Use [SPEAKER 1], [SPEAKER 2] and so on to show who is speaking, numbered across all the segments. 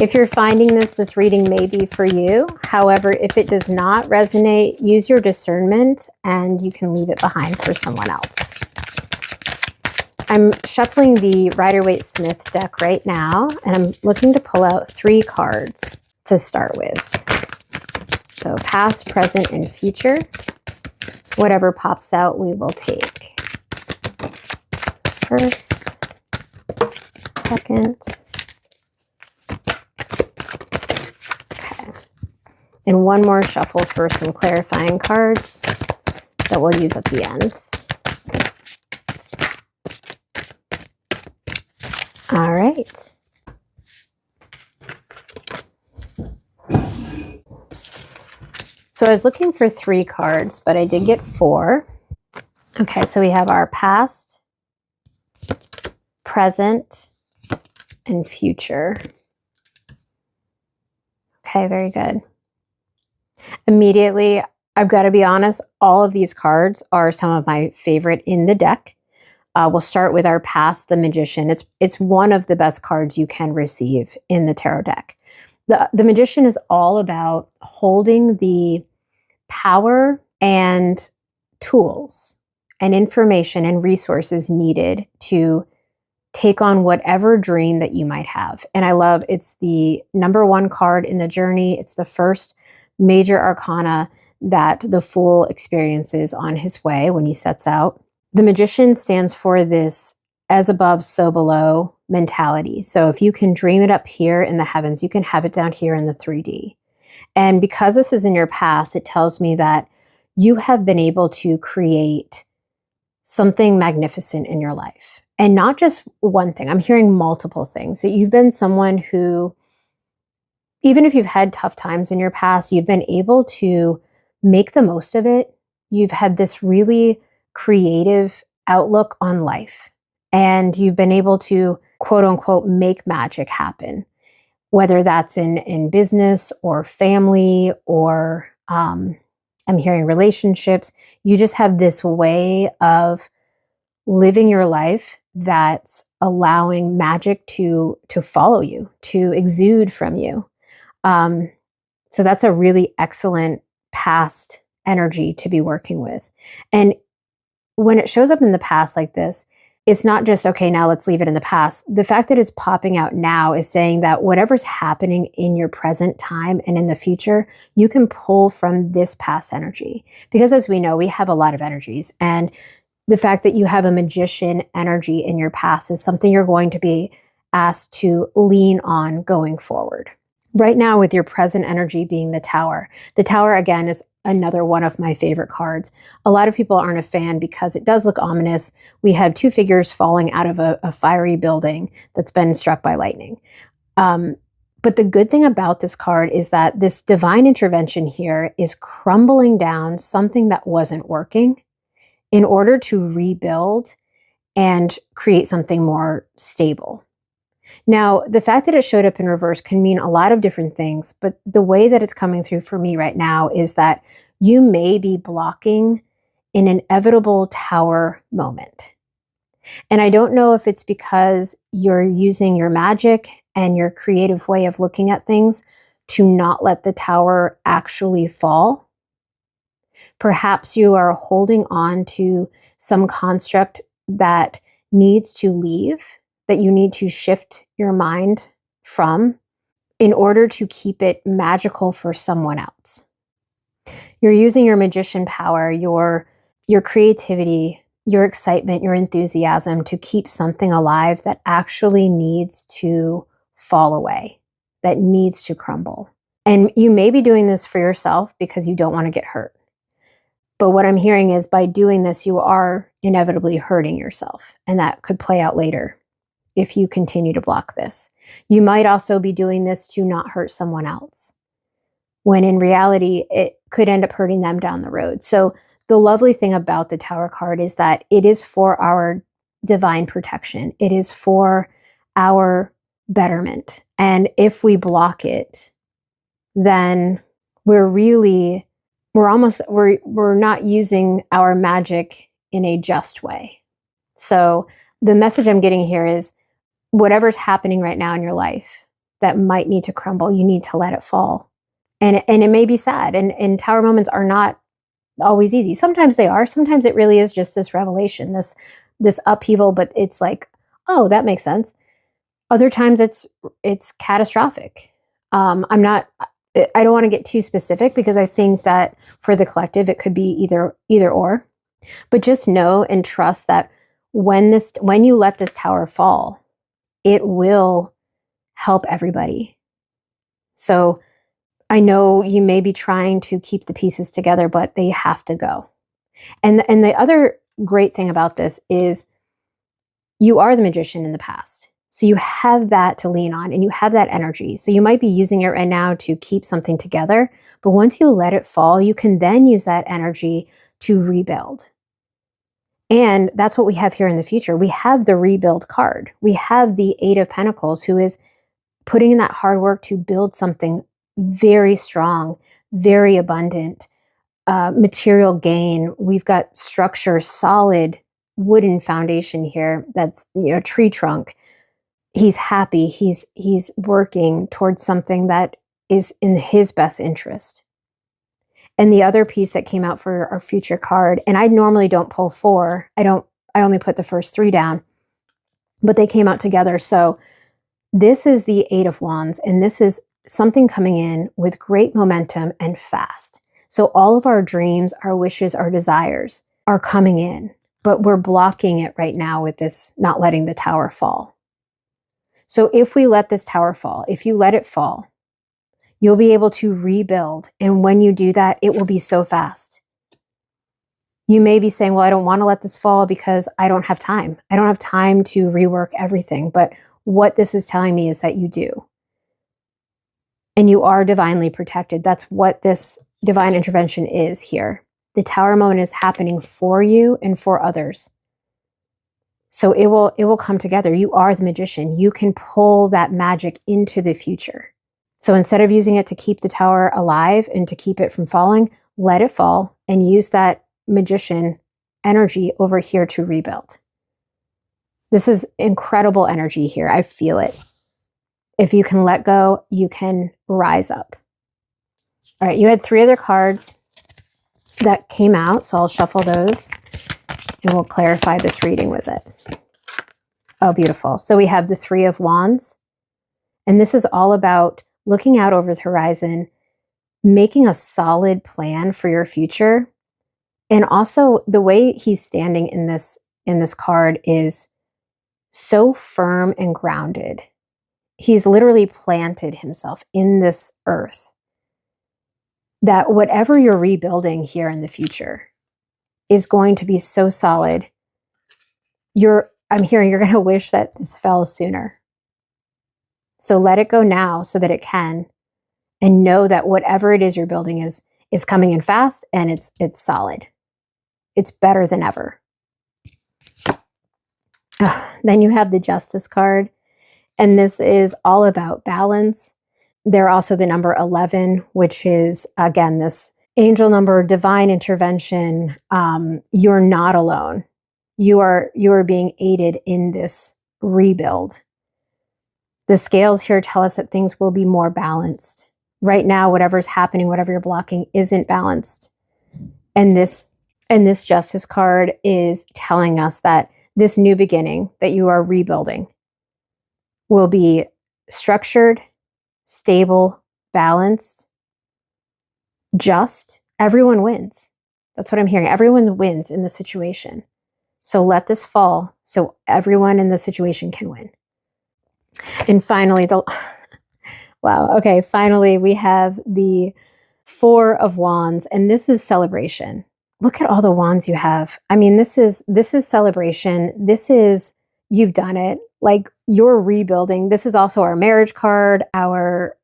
[SPEAKER 1] If you're finding this reading may be for you. However, if it does not resonate, use your discernment and you can leave it behind for someone else. I'm shuffling the Rider-Waite-Smith deck right now, and I'm looking to pull out 3 cards to start with. So past, present, and future. Whatever pops out, we will take. First, second. Okay. And one more shuffle for some clarifying cards that we'll use at the end. All right. So I was looking for 3 cards, but I did get 4. Okay, so we have our past, present, and future. Okay, very good. Immediately, I've got to be honest, all of these cards are some of my favorite in the deck. We'll start with our past, the Magician. It's one of the best cards you can receive in the tarot deck. The Magician is all about holding the power and tools and information and resources needed to take on whatever dream that you might have. And I love, it's the #1 card in the journey. It's the first major arcana that the Fool experiences on his way when he sets out. The Magician stands for this as above, so below mentality. So if you can dream it up here in the heavens, you can have it down here in the 3D. And because this is in your past, it tells me that you have been able to create something magnificent in your life. And not just one thing. I'm hearing multiple things. That you've been someone who, even if you've had tough times in your past, you've been able to make the most of it. You've had this really creative outlook on life. And you've been able to, quote unquote, make magic happen. Whether that's in business or family or I'm hearing relationships, you just have this way of living your life that's allowing magic to follow you, to exude from you. So that's a really excellent past energy to be working with. And when it shows up in the past like this, it's not just, okay, now let's leave it in the past. The fact that it's popping out now is saying that whatever's happening in your present time and in the future, you can pull from this past energy. Because as we know, we have a lot of energies. And the fact that you have a Magician energy in your past is something you're going to be asked to lean on going forward. Right now, with your present energy being the Tower. The Tower, again, is another one of my favorite cards. A lot of people aren't a fan because it does look ominous. We have 2 figures falling out of a fiery building that's been struck by lightning. But the good thing about this card is that this divine intervention here is crumbling down something that wasn't working in order to rebuild and create something more stable. Now, the fact that it showed up in reverse can mean a lot of different things, but the way that it's coming through for me right now is that you may be blocking an inevitable Tower moment. And I don't know if it's because you're using your magic and your creative way of looking at things to not let the Tower actually fall. Perhaps you are holding on to some construct that needs to leave, that you need to shift your mind from in order to keep it magical for someone else. You're using your Magician power, your creativity, your excitement, your enthusiasm to keep something alive that actually needs to fall away, that needs to crumble. And you may be doing this for yourself because you don't want to get hurt. But what I'm hearing is by doing this, you are inevitably hurting yourself. And that could play out later if you continue to block this. You might also be doing this to not hurt someone else, when in reality, it could end up hurting them down the road. So the lovely thing about the Tower card is that it is for our divine protection. It is for our betterment. And if we block it, then we're not using our magic in a just way. So the message I'm getting here is whatever's happening right now in your life, that might need to crumble. You need to let it fall. And it may be sad. And tower moments are not always easy. Sometimes they are. Sometimes it really is just this revelation, this upheaval, but it's like, oh, that makes sense. Other times it's catastrophic. I'm not, I don't want to get too specific because I think that for the collective, it could be either or. But just know and trust that when you let this tower fall, it will help everybody. So I know you may be trying to keep the pieces together, but they have to go. And the other great thing about this is you are the magician in the past. So you have that to lean on and you have that energy. So you might be using it right now to keep something together. But once you let it fall, you can then use that energy to rebuild. And that's what we have here in the future. We have the rebuild card. We have the Eight of Pentacles, who is putting in that hard work to build something very strong, very abundant, material gain. We've got structure, solid wooden foundation here. That's, tree trunk. He's happy. He's working towards something that is in his best interest. And the other piece that came out for our future card, and I normally don't pull 4. I only put the first 3 down, but they came out together. So this is the Eight of Wands, and this is something coming in with great momentum and fast. So all of our dreams, our wishes, our desires are coming in, but we're blocking it right now with this not letting the tower fall. So if we let this tower fall, if you let it fall, you'll be able to rebuild. And when you do that, it will be so fast. You may be saying, well, I don't want to let this fall because I don't have time. I don't have time to rework everything. But what this is telling me is that you do. And you are divinely protected. That's what this divine intervention is here. The tower moment is happening for you and for others. So it will come together. You are the magician. You can pull that magic into the future. So instead of using it to keep the tower alive and to keep it from falling, let it fall and use that magician energy over here to rebuild. This is incredible energy here. I feel it. If you can let go, you can rise up. All right, you had 3 other cards that came out, so I'll shuffle those and we'll clarify this reading with it. Oh, beautiful. So we have the 3 of Wands, and this is all about looking out over the horizon, making a solid plan for your future. And also the way he's standing in this card is so firm and grounded. He's literally planted himself in this earth that whatever you're rebuilding here in the future is going to be so solid. I'm hearing you're going to wish that this fell sooner. So let it go now so that it can, and know that whatever it is you're building is coming in fast and it's solid. It's better than ever. Then you have the Justice card, and this is all about balance. They're also the number 11, which is, again, this angel number, divine intervention. You're not alone. You are being aided in this rebuild. The scales here tell us that things will be more balanced. Right now, whatever's happening, whatever you're blocking, isn't balanced. And this Justice card is telling us that this new beginning that you are rebuilding will be structured, stable, balanced, just. Everyone wins. That's what I'm hearing. Everyone wins in the situation. So let this fall so everyone in the situation can win. And finally, wow, okay, finally we have the 4 of Wands, and this is celebration. Look at all the wands you have. I mean, this is celebration. This is, you've done it. Like, you're rebuilding. This is also our marriage card, our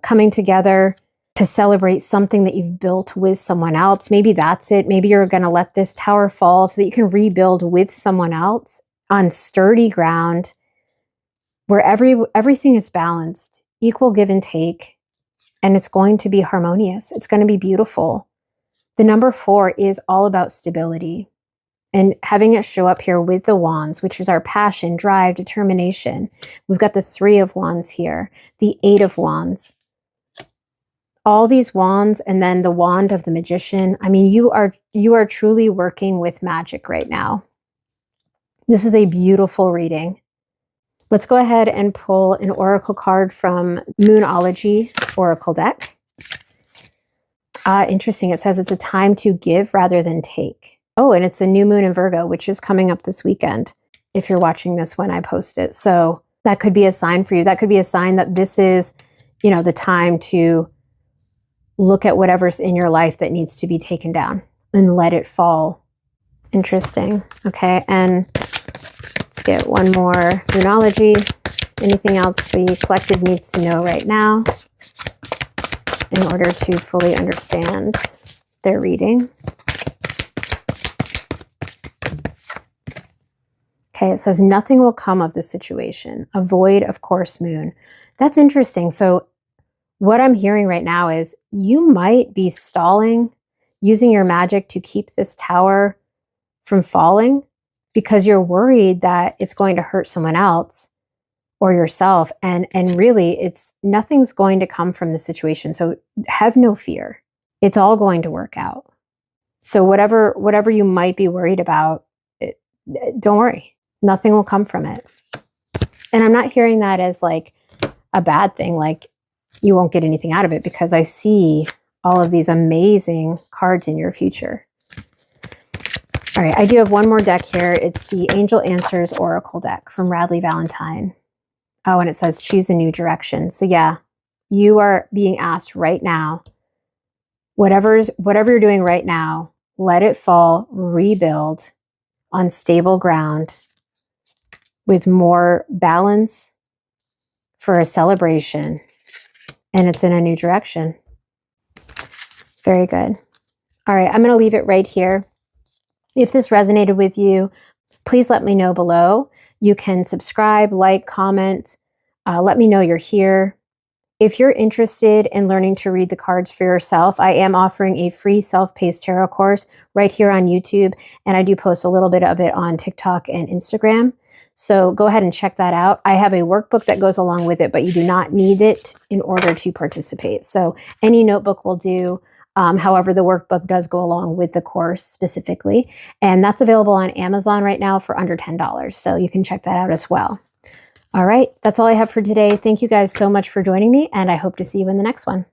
[SPEAKER 1] coming together to celebrate something that you've built with someone else. Maybe that's it. Maybe you're going to let this tower fall so that you can rebuild with someone else on sturdy ground where everything is balanced, equal give and take, and it's going to be harmonious. It's going to be beautiful. The number 4 is all about stability. And having it show up here with the wands, which is our passion, drive, determination. We've got the 3 of wands here, the 8 of wands. All these wands, and then the wand of the magician. I mean, you are truly working with magic right now. This is a beautiful reading. Let's go ahead and pull an oracle card from Moonology Oracle deck. Interesting. It says it's a time to give rather than take. Oh, and it's a new moon in Virgo, which is coming up this weekend, if you're watching this when I post it. So that could be a sign for you. That could be a sign that this is, the time to look at whatever's in your life that needs to be taken down and let it fall. Interesting. Okay, and let's get one more Moonology. Anything else the collective needs to know right now in order to fully understand their reading? Okay, it says nothing will come of the situation. Avoid, of course, moon. That's interesting. So what I'm hearing right now is you might be stalling, using your magic to keep this tower from falling because you're worried that it's going to hurt someone else or yourself. And really, nothing's going to come from the situation. So have no fear. It's all going to work out. So whatever you might be worried about, don't worry. Nothing will come from it. And I'm not hearing that as like a bad thing, like you won't get anything out of it, because I see all of these amazing cards in your future. All right, I do have one more deck here. It's the Angel Answers Oracle deck from Radley Valentine. Oh, and it says choose a new direction. So yeah, you are being asked right now, whatever you're doing right now, let it fall, rebuild on stable ground with more balance for a celebration. And it's in a new direction. Very good. All right, I'm going to leave it right here. If this resonated with you, please let me know below. You can subscribe, like, comment. Let me know you're here. If you're interested in learning to read the cards for yourself, I am offering a free self-paced tarot course right here on YouTube, and I do post a little bit of it on TikTok and Instagram. So go ahead and check that out. I have a workbook that goes along with it, but you do not need it in order to participate. So any notebook will do. However, the workbook does go along with the course specifically, and that's available on Amazon right now for under $10. So you can check that out as well. All right, that's all I have for today. Thank you guys so much for joining me, and I hope to see you in the next one.